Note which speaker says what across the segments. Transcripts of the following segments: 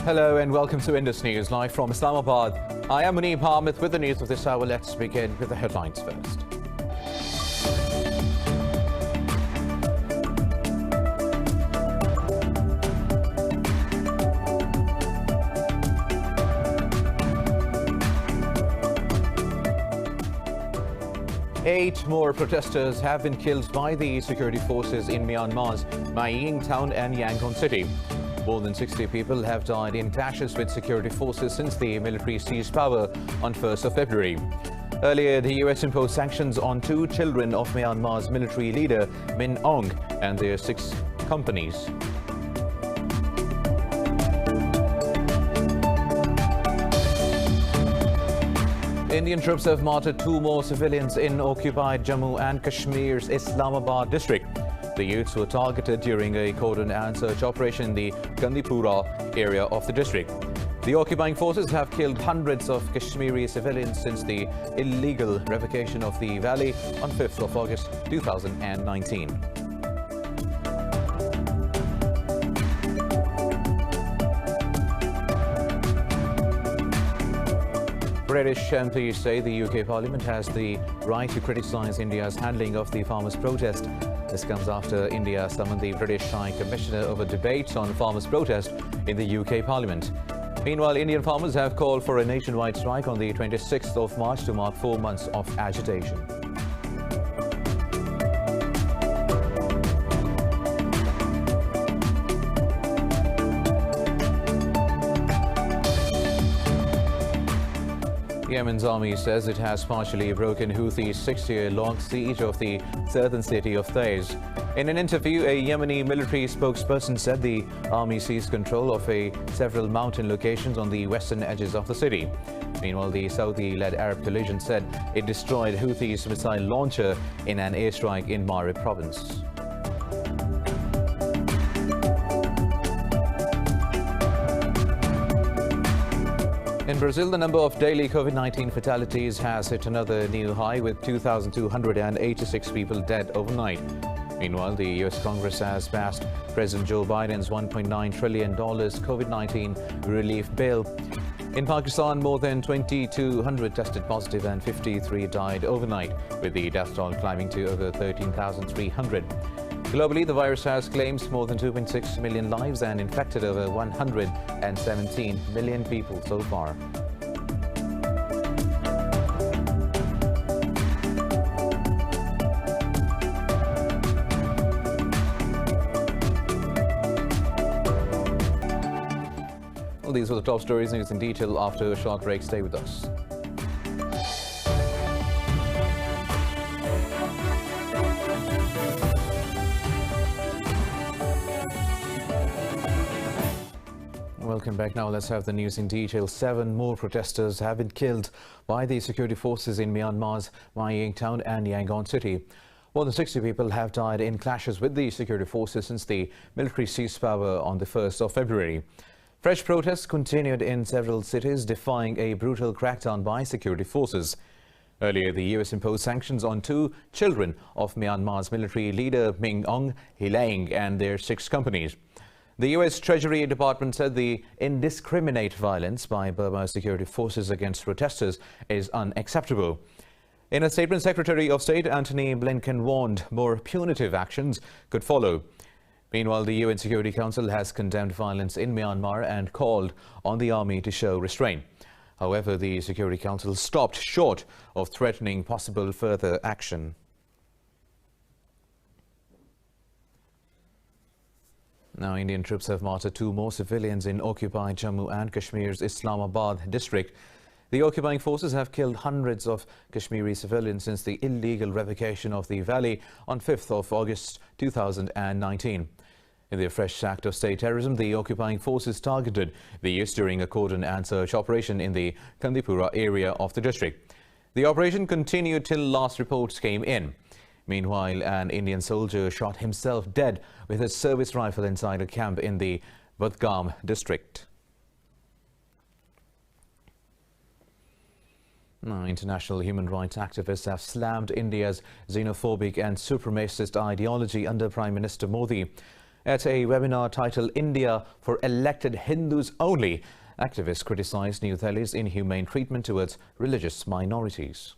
Speaker 1: Hello and welcome to Indus News, live from Islamabad. I am Muneeb Hamid with the news of this hour. Let's begin with the headlines first. Eight more protesters have been killed by the security forces in Myanmar's MYAING town and Yangon city. More than 60 people have died in clashes with security forces since the military seized power on 1st of February. Earlier, the US imposed sanctions on 2 children of Myanmar's military leader Min Aung and their 6 companies. Indian troops have martyred 2 more civilians in occupied Jammu and Kashmir's Islamabad district. The youths were targeted during a cordon and search operation in the Gandipura area of the district. The occupying forces have killed hundreds of Kashmiri civilians since the illegal revocation of the valley on 5th of August 2019. British MPs say the UK Parliament has the right to criticise India's handling of the farmers' protest. This comes after India summoned the British High Commissioner over debates on farmers' protest in the UK Parliament. Meanwhile, Indian farmers have called for a nationwide strike on the 26th of March to mark 4 months of agitation. Yemen's army says it has partially broken Houthis' 6-year-long siege of the southern city of TAIZ. In an interview, a Yemeni military spokesperson said the army seized control of several mountain locations on the western edges of the city. Meanwhile, the Saudi-led Arab coalition said it destroyed Houthis' missile launcher in an airstrike in MARIB province. In Brazil, the number of daily COVID-19 fatalities has hit another new high, with 2,286 people dead overnight. Meanwhile, the U.S. Congress has passed President Joe Biden's $1.9 trillion COVID-19 relief bill. In Pakistan, more than 2,200 tested positive and 53 died overnight, with the death toll climbing to over 13,300. Globally, the virus has claimed more than 2.6 million lives and infected over 117 million people so far. Well, these were the top stories. News in detail after a short break. Stay with us. Welcome back. Now let's have the news in detail. 7 more protesters have been killed by the security forces in Myanmar's MYAING town and Yangon city. More than 60 people have died in clashes with the security forces since the military seized power on the 1st of February. Fresh protests continued in several cities, defying a brutal crackdown by security forces. Earlier, the US imposed sanctions on 2 children of Myanmar's military leader Min Aung Hlaing and their 6 companies. The U.S. Treasury Department said the indiscriminate violence by Burma's security forces against protesters is unacceptable. In a statement, Secretary of State Antony Blinken warned more punitive actions could follow. Meanwhile, the UN Security Council has condemned violence in Myanmar and called on the army to show restraint. However, the Security Council stopped short of threatening possible further action. Now, Indian troops have martyred 2 more civilians in occupied Jammu and Kashmir's Islamabad district. The occupying forces have killed hundreds of Kashmiri civilians since the illegal revocation of the valley on 5th of August 2019. In their fresh act of state terrorism, the occupying forces targeted the youth during a cordon and search operation in the Gandipura area of the district. The operation continued till last reports came in. Meanwhile, an Indian soldier shot himself dead with his service rifle inside a camp in the Budgam district. Now, international human rights activists have slammed India's xenophobic and supremacist ideology under Prime Minister Modi. At a webinar titled India for Elected Hindus Only, activists criticized New Delhi's inhumane treatment towards religious minorities.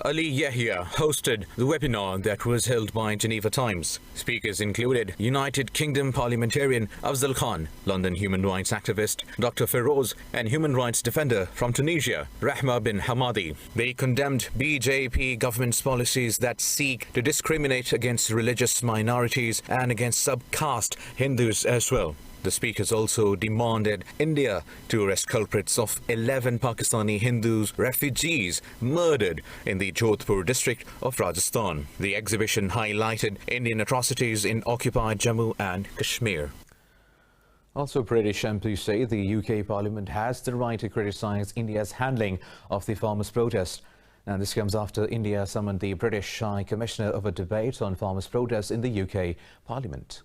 Speaker 2: Ali Yahya hosted the webinar that was held by Geneva Times. Speakers included United Kingdom parliamentarian Afzal Khan, London human rights activist Dr. Feroz, and human rights defender from Tunisia, Rahma bin Hamadi. They condemned BJP government's policies that seek to discriminate against religious minorities and against sub-caste Hindus as well. The speakers also demanded India to arrest culprits of 11 Pakistani Hindus refugees murdered in the Jodhpur district of Rajasthan. The exhibition highlighted Indian atrocities in occupied Jammu and Kashmir.
Speaker 1: Also, British MPs say the UK Parliament has the right to criticise India's handling of the farmers' protest. Now, this comes after India summoned the British High Commissioner of a debate on farmers' protests in the UK Parliament.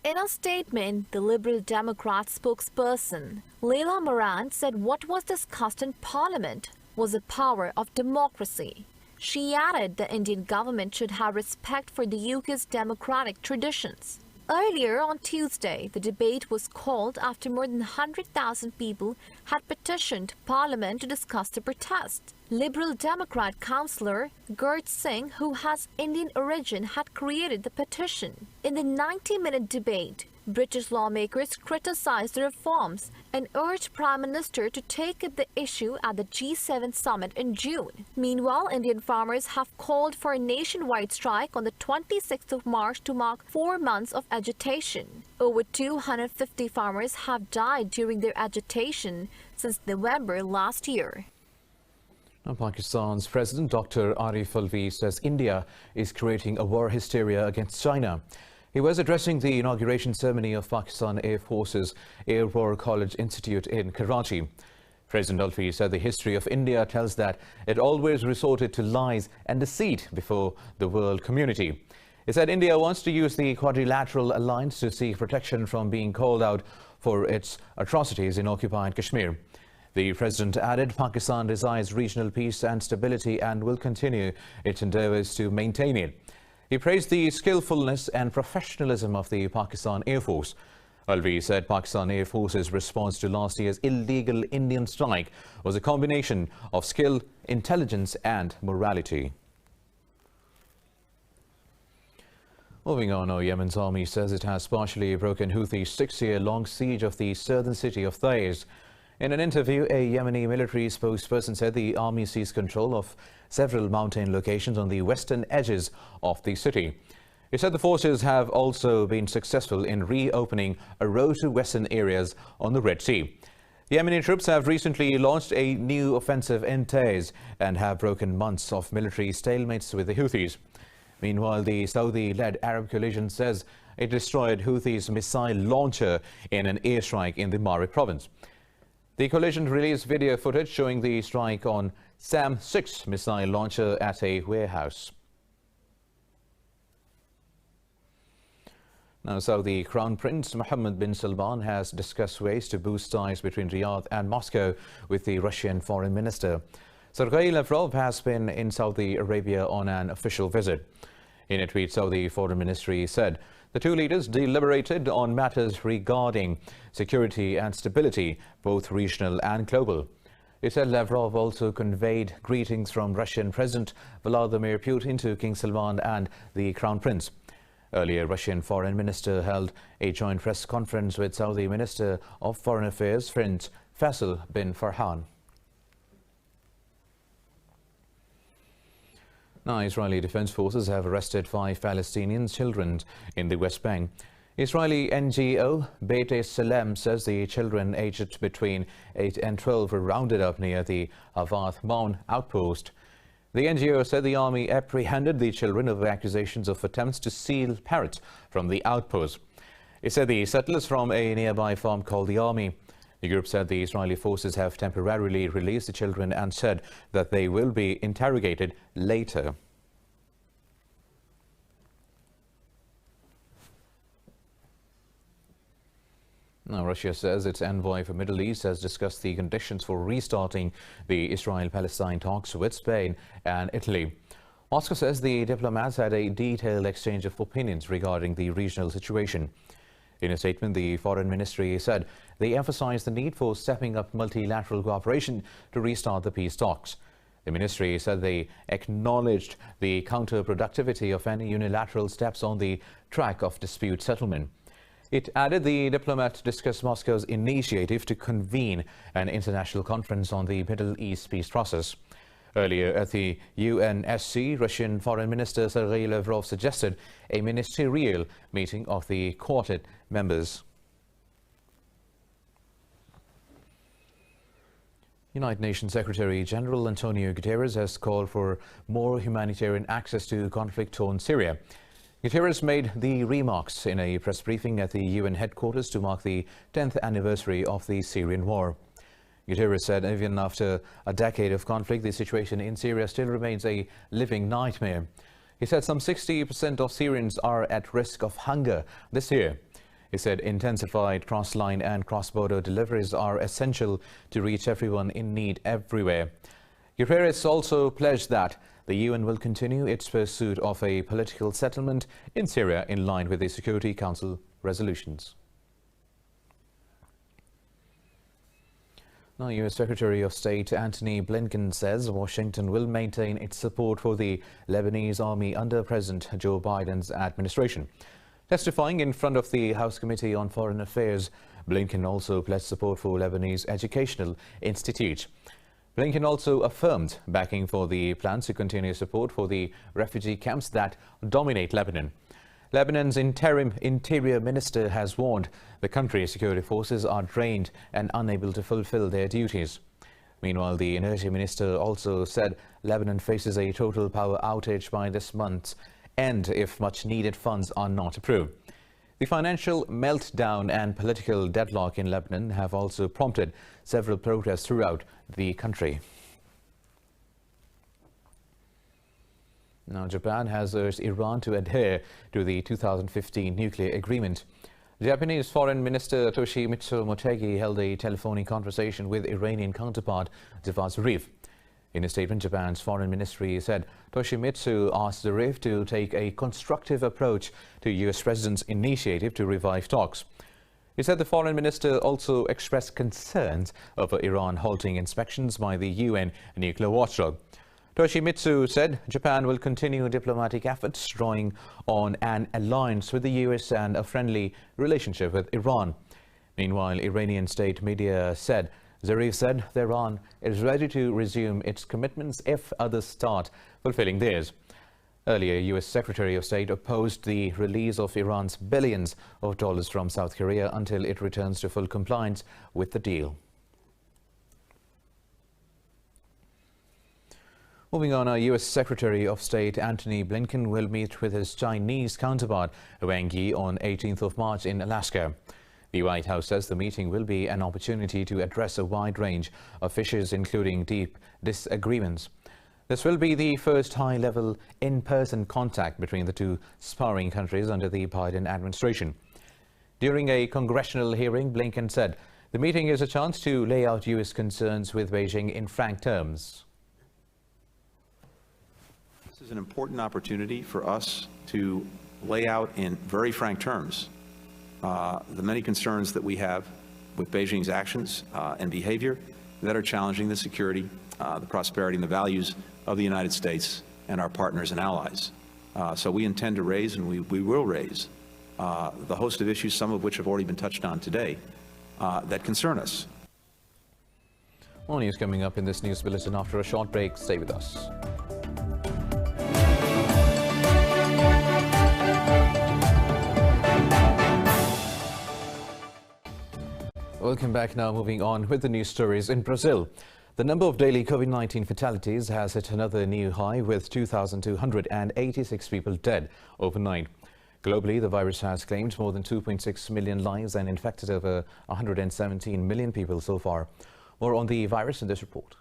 Speaker 3: In a statement, the Liberal Democrat spokesperson, Leila Moran, said what was discussed in Parliament was the power of democracy. She added the Indian government should have respect for the UK's democratic traditions. Earlier on Tuesday, the debate was called after more than 100,000 people had petitioned Parliament to discuss the protest. Liberal Democrat councillor Gurt Singh, who has Indian origin, had created the petition. In the 90-minute debate, British lawmakers criticised the reforms and urged Prime Minister to take up the issue at the G7 summit in June. Meanwhile, Indian farmers have called for a nationwide strike on the 26th of March to mark 4 months of agitation. Over 250 farmers have died during their agitation since November last year.
Speaker 1: Now, Pakistan's President Dr. Arif Alvi says India is creating a war hysteria against China. He was addressing the inauguration ceremony of Pakistan Air Force's Air War College Institute in Karachi. President Alvi said the history of India tells that it always resorted to lies and deceit before the world community. He said India wants to use the Quadrilateral Alliance to seek protection from being called out for its atrocities in occupied Kashmir. The president added Pakistan desires regional peace and stability and will continue its endeavours to maintain it. He praised the skillfulness and professionalism of the Pakistan Air Force. Alvi said Pakistan Air Force's response to last year's illegal Indian strike was a combination of skill, intelligence and morality. Moving on, Yemen's army says it has partially broken Houthis' 6-year-long siege of the southern city of TAIZ. In an interview, a Yemeni military spokesperson said the army seized control of several mountain locations on the western edges of the city. He said the forces have also been successful in reopening a road to western areas on the Red Sea. Yemeni troops have recently launched a new offensive in TAIZ and have broken months of military stalemates with the Houthis. Meanwhile, the Saudi-led Arab coalition says it destroyed Houthis' missile launcher in an airstrike in the MARIB province. The coalition released video footage showing the strike on SAM-6 missile launcher at a warehouse. Now, Saudi Crown Prince Mohammed bin Salman has discussed ways to boost ties between Riyadh and Moscow with the Russian Foreign Minister. Sergei Lavrov has been in Saudi Arabia on an official visit. In a tweet, Saudi Foreign Ministry said the two leaders deliberated on matters regarding security and stability, both regional and global. It said Lavrov also conveyed greetings from Russian President Vladimir Putin to King Salman and the Crown Prince. Earlier, Russian Foreign Minister held a joint press conference with Saudi Minister of Foreign Affairs Prince Faisal bin Farhan. Now, Israeli Defense Forces have arrested 5 Palestinian children in the West Bank. Israeli NGO Beit Salem says the children aged between 8 and 12 were rounded up near the Avath Mound outpost. The NGO said the army apprehended the children over accusations of attempts to steal parrots from the outpost. It said the settlers from a nearby farm called the army. The group said the Israeli forces have temporarily released the children and said that they will be interrogated later. Now, Russia says its envoy for Middle East has discussed the conditions for restarting the Israel-Palestine talks with Spain and Italy. Moscow says the diplomats had a detailed exchange of opinions regarding the regional situation. In a statement, the Foreign Ministry said they emphasized the need for stepping up multilateral cooperation to restart the peace talks. The ministry said they acknowledged the counterproductivity of any unilateral steps on the track of dispute settlement. It added the diplomat discussed Moscow's initiative to convene an international conference on the Middle East peace process. Earlier at the UNSC, Russian Foreign Minister Sergei Lavrov suggested a ministerial meeting of the quartet members. United Nations Secretary General Antonio Guterres has called for more humanitarian access to conflict-torn Syria. Guterres made the remarks in a press briefing at the UN headquarters to mark the 10th anniversary of the Syrian war. Guterres said even after a decade of conflict, the situation in Syria still remains a living nightmare. He said some 60% of Syrians are at risk of hunger this year. He said intensified cross-line and cross-border deliveries are essential to reach everyone in need everywhere. Guterres also pledged that the UN will continue its pursuit of a political settlement in Syria in line with the Security Council resolutions. Now, U.S. Secretary of State Antony Blinken says Washington will maintain its support for the Lebanese army under President Joe Biden's administration. Testifying in front of the House Committee on Foreign Affairs, Blinken also pledged support for Lebanese Educational Institute. Blinken also affirmed backing for the plans to continue support for the refugee camps that dominate Lebanon. Lebanon's interim interior minister has warned the country's security forces are drained and unable to fulfill their duties. Meanwhile, the energy minister also said Lebanon faces a total power outage by this month's end if much needed funds are not approved. The financial meltdown and political deadlock in Lebanon have also prompted several protests throughout the country. Now, Japan has urged Iran to adhere to the 2015 nuclear agreement. Japanese Foreign Minister Toshimitsu Motegi held a telephonic conversation with Iranian counterpart Javad Zarif. In a statement, Japan's foreign ministry said Toshimitsu asked Zarif to take a constructive approach to U.S. President's initiative to revive talks. He said the foreign minister also expressed concerns over Iran halting inspections by the UN nuclear watchdog. Toshimitsu said Japan will continue diplomatic efforts drawing on an alliance with the U.S. and a friendly relationship with Iran. Meanwhile, Iranian state media said Zarif said Tehran is ready to resume its commitments if others start fulfilling theirs. Earlier, U.S. Secretary of State opposed the release of Iran's billions of dollars from South Korea until it returns to full compliance with the deal. Moving on, our U.S. Secretary of State Antony Blinken will meet with his Chinese counterpart Wang Yi on 18th of March in Alaska. The White House says the meeting will be an opportunity to address a wide range of issues, including deep disagreements. This will be the first high-level in-person contact between the two sparring countries under the Biden administration. During a congressional hearing, Blinken said the meeting is a chance to lay out U.S. concerns with Beijing in frank terms.
Speaker 4: This is an important opportunity for us to lay out in very frank terms the many concerns that we have with Beijing's actions and behavior that are challenging the security, the prosperity, and the values of the United States and our partners and allies. So we intend to raise, and we will raise, the host of issues, some of which have already been touched on today, that concern us.
Speaker 1: More news coming up in this news bulletin after a short break. Stay with us. Welcome back. Now moving on with the news stories. In Brazil, the number of daily COVID-19 fatalities has hit another new high with 2,286 people dead overnight. Globally, the virus has claimed more than 2.6 million lives and infected over 117 million people so far. More on the virus in this report.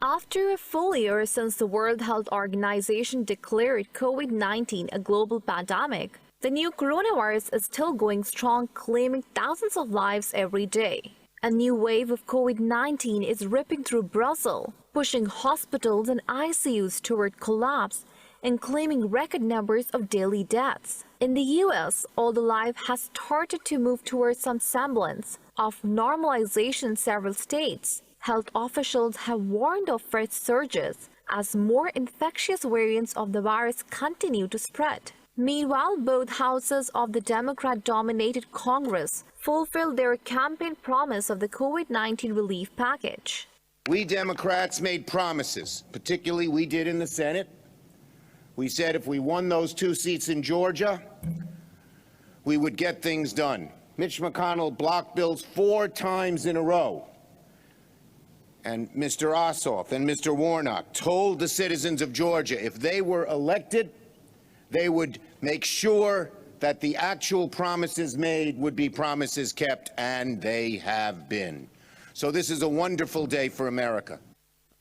Speaker 3: After a full year since the World Health Organization declared COVID-19 a global pandemic, the new coronavirus is still going strong, claiming thousands of lives every day. A new wave of COVID-19 is ripping through Brazil. pushing hospitals and ICUs toward collapse and claiming record numbers of daily deaths. In the US, although life has started to move towards some semblance of normalization in several states, health officials have warned of fresh surges as more infectious variants of the virus continue to spread. Meanwhile, both houses of the Democrat-dominated Congress fulfilled their campaign promise of the COVID-19 relief package.
Speaker 5: We Democrats made promises, particularly we did in the Senate. We said if we won those 2 seats in Georgia, we would get things done. Mitch McConnell blocked bills 4 times in a row. And Mr. Ossoff and Mr. Warnock told the citizens of Georgia if they were elected, they would make sure that the actual promises made would be promises kept, and they have been. So this is a wonderful day for America.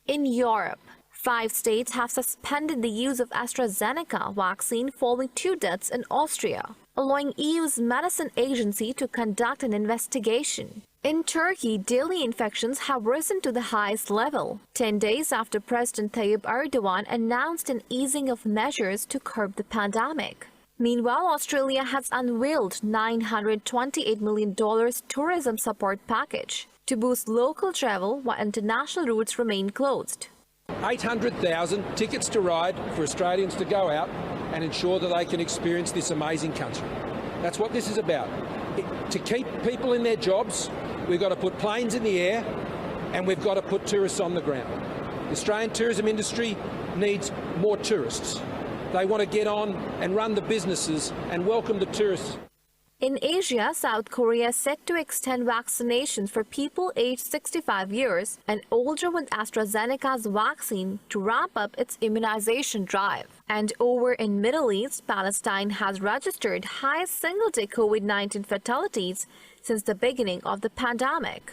Speaker 3: In Europe, 5 states have suspended the use of AstraZeneca vaccine following 2 deaths in Austria, allowing EU's medicine agency to conduct an investigation. In Turkey, daily infections have risen to the highest level, 10 days after President Tayyip Erdogan announced an easing of measures to curb the pandemic. Meanwhile, Australia has unveiled $928 million tourism support package to boost local travel while international routes remain closed.
Speaker 6: 800,000 tickets to ride for Australians to go out and ensure that they can experience this amazing country. That's what this is about. To keep people in their jobs, we've got to put planes in the air and we've got to put tourists on the ground. The Australian tourism industry needs more tourists. They want to get on and run the businesses and welcome the tourists.
Speaker 3: In Asia, South Korea is set to extend vaccinations for people aged 65 years and older with AstraZeneca's vaccine to wrap up its immunization drive. And over in Middle East, Palestine has registered highest single-day COVID-19 fatalities since the beginning of the pandemic.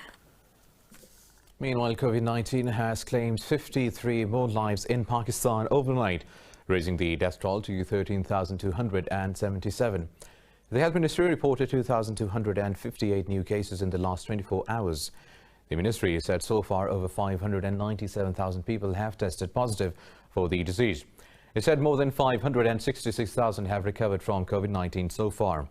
Speaker 1: Meanwhile, COVID-19 has claimed 53 more lives in Pakistan overnight, raising the death toll to 13,277. The health ministry reported 2,258 new cases in the last 24 hours. The ministry said so far over 597,000 people have tested positive for the disease. It said more than 566,000 have recovered from COVID-19 so far.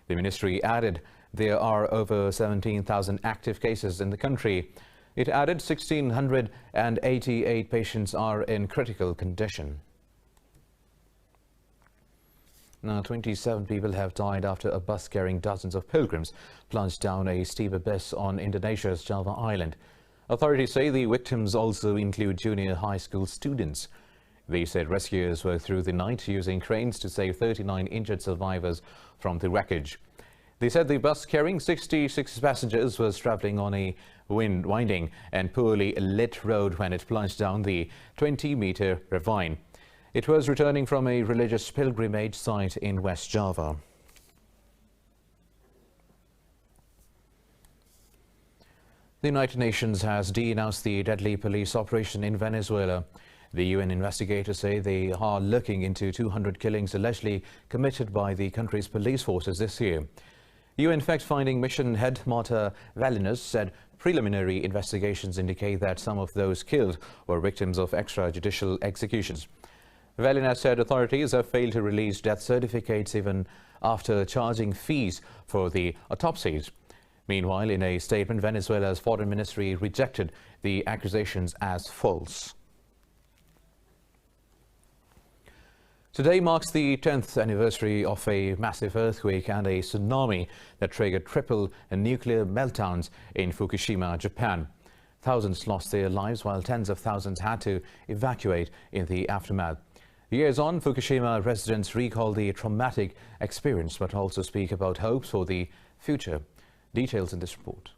Speaker 1: The ministry added there are over 17,000 active cases in the country. It added 1,688 patients are in critical condition. Now, 27 people have died after a bus carrying dozens of pilgrims plunged down a steep abyss on Indonesia's Java island. Authorities say the victims also include junior high school students. They said rescuers worked through the night using cranes to save 39 injured survivors from the wreckage. They said the bus carrying 66 passengers was traveling on a winding and poorly lit road when it plunged down the 20-meter ravine. It was returning from a religious pilgrimage site in West Java. The United Nations has denounced the deadly police operation in Venezuela. The UN investigators say they are looking into 200 killings allegedly committed by the country's police forces this year. UN fact-finding mission head MARTYR said preliminary investigations indicate that some of those killed were victims of extrajudicial executions. Valinas said authorities have failed to release death certificates even after charging fees for the autopsies. Meanwhile, in a statement, Venezuela's foreign ministry rejected the accusations as false. Today marks the 10th anniversary of a massive earthquake and a tsunami that triggered triple nuclear meltdowns in Fukushima, Japan. Thousands lost their lives while tens of thousands had to evacuate in the aftermath. Years on, Fukushima residents recall the traumatic experience but also speak about hopes for the future. Details in this report.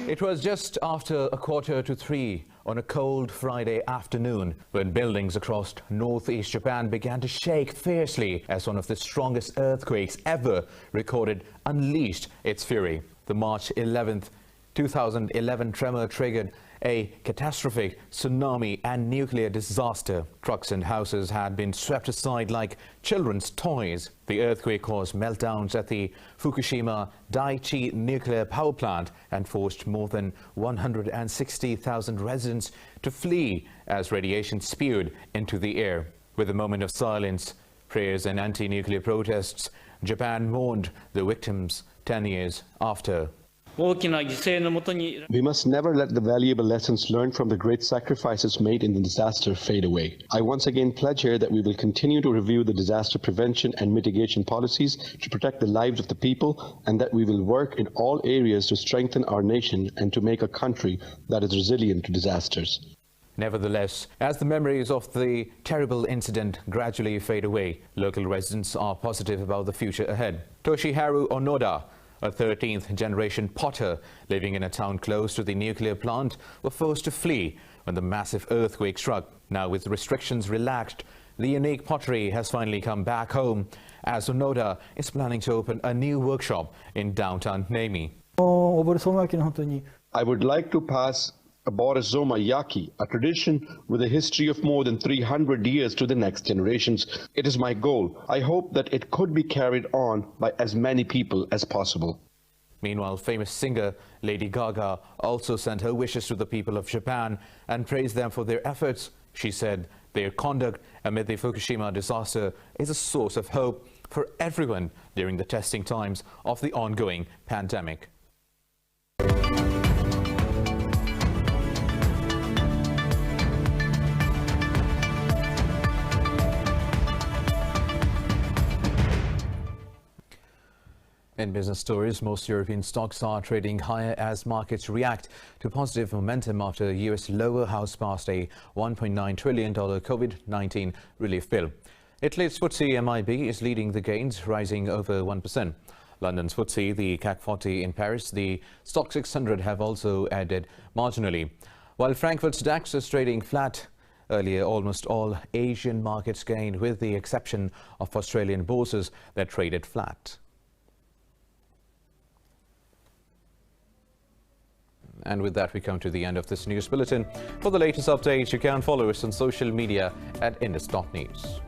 Speaker 1: It was just after 2:45 on a cold Friday afternoon when buildings across northeast Japan began to shake fiercely as one of the strongest earthquakes ever recorded unleashed its fury. The March 11th 2011 tremor triggered a catastrophic tsunami and nuclear disaster. Trucks and houses had been swept aside like children's toys. The earthquake caused meltdowns at the Fukushima Daiichi nuclear power plant and forced more than 160,000 residents to flee as radiation spewed into the air. With a moment of silence, prayers and anti-nuclear protests, Japan mourned the victims 10 years after.
Speaker 7: We must never let the valuable lessons learned from the great sacrifices made in the disaster fade away. I once again pledge here that we will continue to review the disaster prevention and mitigation policies to protect the lives of the people, and that we will work in all areas to strengthen our nation and to make a country that is resilient to disasters.
Speaker 1: Nevertheless, as the memories of the terrible incident gradually fade away, local residents are positive about the future ahead. Toshiharu Onoda, a 13th-generation potter living in a town close to the nuclear plant, were forced to flee when the massive earthquake struck. Now, with restrictions relaxed, the unique pottery has finally come back home, as Onoda is planning to open a new workshop in downtown Nemi.
Speaker 7: I would like to pass Aborizoma Yaki, a tradition with a history of more than 300 years, to the next generations. It is my goal. I hope that it could be carried on by as many people as possible.
Speaker 1: Meanwhile, famous singer Lady Gaga also sent her wishes to the people of Japan and praised them for their efforts. She said their conduct amid the Fukushima disaster is a source of hope for everyone during the testing times of the ongoing pandemic. In business stories, most European stocks are trading higher as markets react to positive momentum after US lower house passed a $1.9 trillion COVID-19 relief bill. Italy's FTSE MIB is leading the gains, rising over 1%. London's FTSE, the CAC 40 in Paris, the Stock 600 have also added marginally. While Frankfurt's DAX is trading flat. Earlier, almost all Asian markets gained, with the exception of Australian bourses that traded flat. And with that, we come to the end of this news bulletin. For the latest updates, you can follow us on social media at Indus.News.